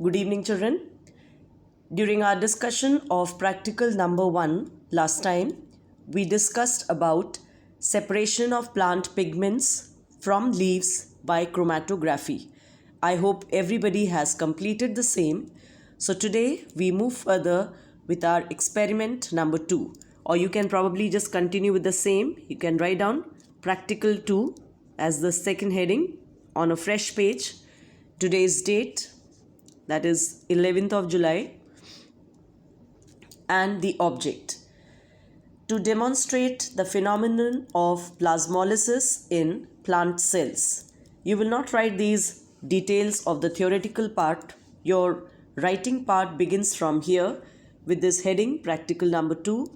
Good evening, children. During our discussion of practical number 1 last time, we discussed about separation of plant pigments from leaves by chromatography. I hope everybody has completed the same. So today we move further with our experiment number 2, or you can probably just continue with the same. You can write down practical 2 as the second heading on a fresh page. Today's date, that is 11th of July, and the object. To demonstrate the phenomenon of plasmolysis in plant cells. You will not write these details of the theoretical part. Your writing part begins from here with this heading, practical number 2,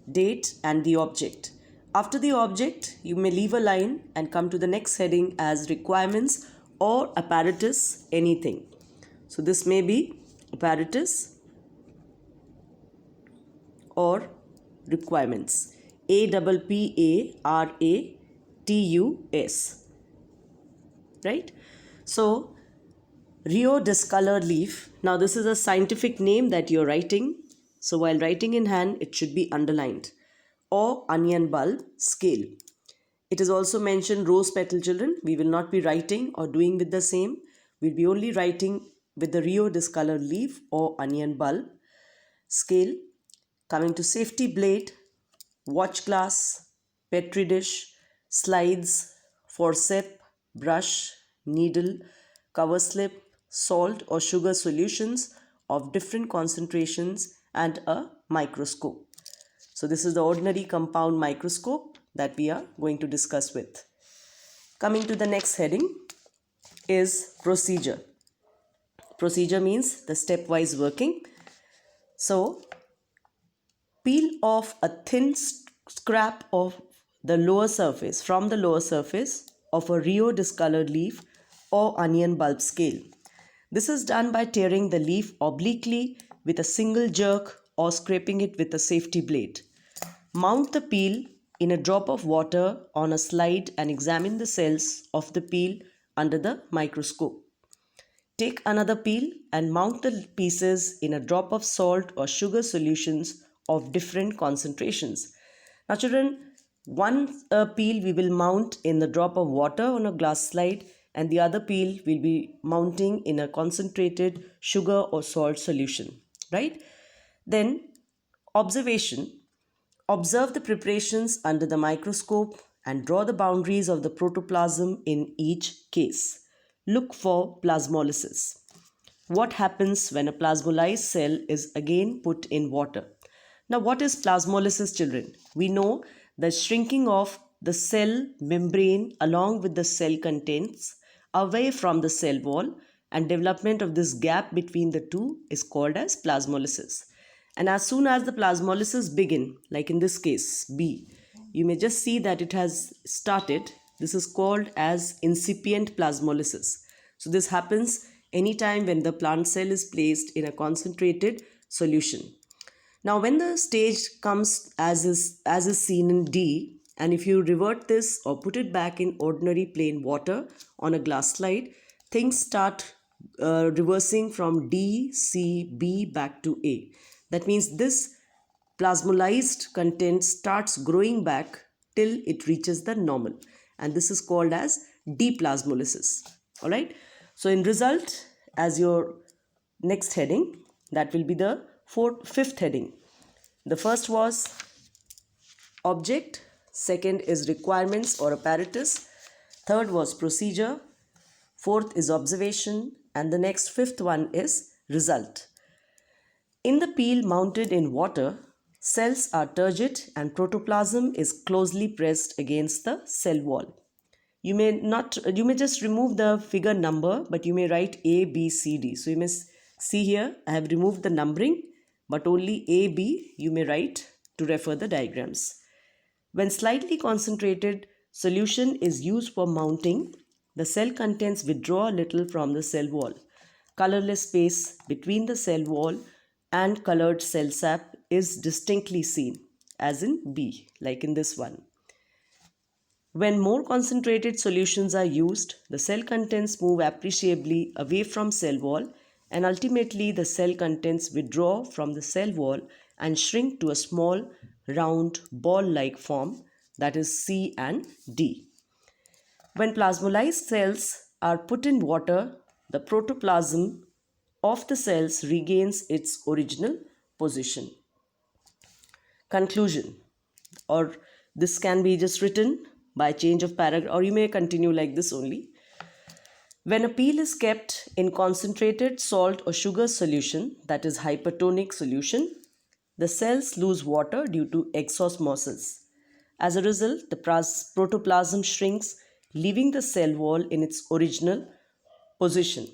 date and the object. After the object, you may leave a line and come to the next heading as requirements or apparatus, anything. So this may be apparatus or requirements. APPARATUS. Right? So, Rio discolored leaf. Now, this is a scientific name that you're writing. So, while writing in hand, it should be underlined. Or onion bulb scale. It is also mentioned rose petal, children. We will not be writing or doing with the same. We'll be only writing with the Rio discolored leaf or onion bulb scale. Coming to safety blade, watch glass, petri dish, slides, forceps, brush, needle, cover slip, salt or sugar solutions of different concentrations, and a microscope. So this is the ordinary compound microscope that we are going to discuss with. Coming to the next heading is procedure. Procedure means the stepwise working. So peel off a thin scrap of the lower surface of a Rio discolored leaf or onion bulb scale. This is done by tearing the leaf obliquely with a single jerk or scraping it with a safety blade. Mount the peel in a drop of water on a slide and examine the cells of the peel under the microscope. Take another peel and mount the pieces in a drop of salt or sugar solutions of different concentrations. Now children, one peel we will mount in the drop of water on a glass slide, and the other peel will be mounting in a concentrated sugar or salt solution, right? Then observation. Observe the preparations under the microscope and draw the boundaries of the protoplasm in each case. Look for plasmolysis. What happens when a plasmolysed cell is again put in water? Now, what is plasmolysis, children? We know the shrinking of the cell membrane along with the cell contents away from the cell wall, and development of this gap between the two is called as plasmolysis. And as soon as the plasmolysis begin, like in this case B, you may just see that it has started. This is called as incipient plasmolysis. So this happens anytime when the plant cell is placed in a concentrated solution. Now when the stage comes as is seen in D, and if you revert this or put it back in ordinary plain water on a glass slide, things start reversing from D, C, B back to A. That means this plasmolysed content starts growing back till it reaches the normal, and this is called as deplasmolysis. All right. So in result, as your next heading, that will be the fifth heading. The first was object, second is requirements or apparatus, third was procedure, fourth is observation, and the next fifth one is result. In the peel mounted in water, cells are turgid and protoplasm is closely pressed against the cell wall. You may just remove the figure number, but you may write A, B, C, D. So you may see here, I have removed the numbering, but only A, B you may write to refer the diagrams. When slightly concentrated solution is used for mounting, the cell contents withdraw a little from the cell wall. Colorless space between the cell wall and colored cell sap is distinctly seen, as in B, like in this one. When more concentrated solutions are used, the cell contents move appreciably away from cell wall and ultimately the cell contents withdraw from the cell wall and shrink to a small round ball-like form, that is C and D. When plasmolyzed cells are put in water, the protoplasm of the cells regains its original position. Conclusion, or this can be just written by change of paragraph, or you may continue like this only. When a peel is kept in concentrated salt or sugar solution, that is hypertonic solution, the cells lose water due to exosmosis. As a result, the protoplasm shrinks, leaving the cell wall in its original position.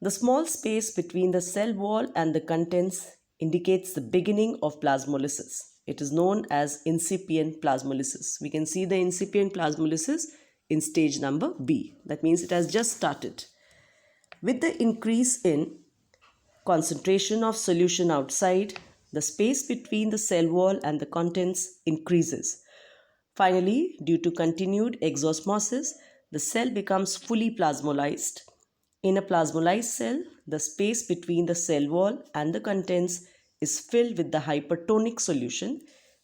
The small space between the cell wall and the contents indicates the beginning of plasmolysis. It is known as incipient plasmolysis. We can see the incipient plasmolysis in stage number B. That means it has just started. With the increase in concentration of solution outside, the space between the cell wall and the contents increases. Finally, due to continued exosmosis, the cell becomes fully plasmolyzed. In a plasmolyzed cell, the space between the cell wall and the contents is filled with the hypertonic solution,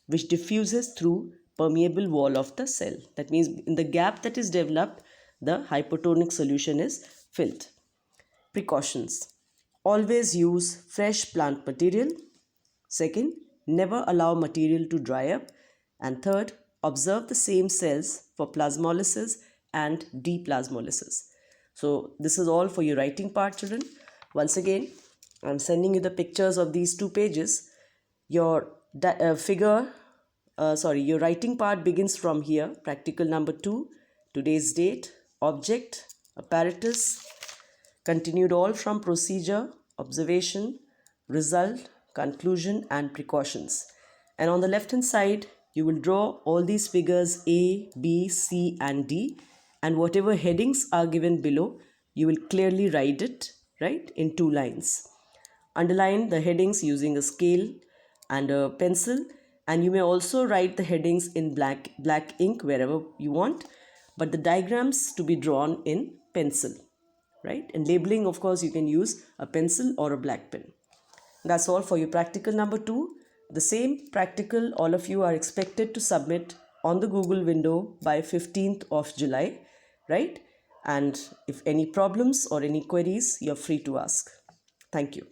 which diffuses through permeable wall of the cell. That means in the gap that is developed, the hypertonic solution is filled. Precautions. Always use fresh plant material. Second, never allow material to dry up. And third, observe the same cells for plasmolysis and deplasmolysis. So this is all for your writing part, children. Once again, I'm sending you the pictures of these 2 pages. Your your writing part begins from here. Practical number 2, today's date, object, apparatus, continued all from procedure, observation, result, conclusion and precautions. And on the left hand side, you will draw all these figures A, B, C and D, and whatever headings are given below, you will clearly write it, right, in 2 lines. Underline the headings using a scale and a pencil, and you may also write the headings in black ink wherever you want, but the diagrams to be drawn in pencil, right? And labeling, of course, you can use a pencil or a black pen. That's all for your practical number 2. The same practical all of you are expected to submit on the Google window by 15th of July, right? And if any problems or any queries, you're free to ask. Thank you.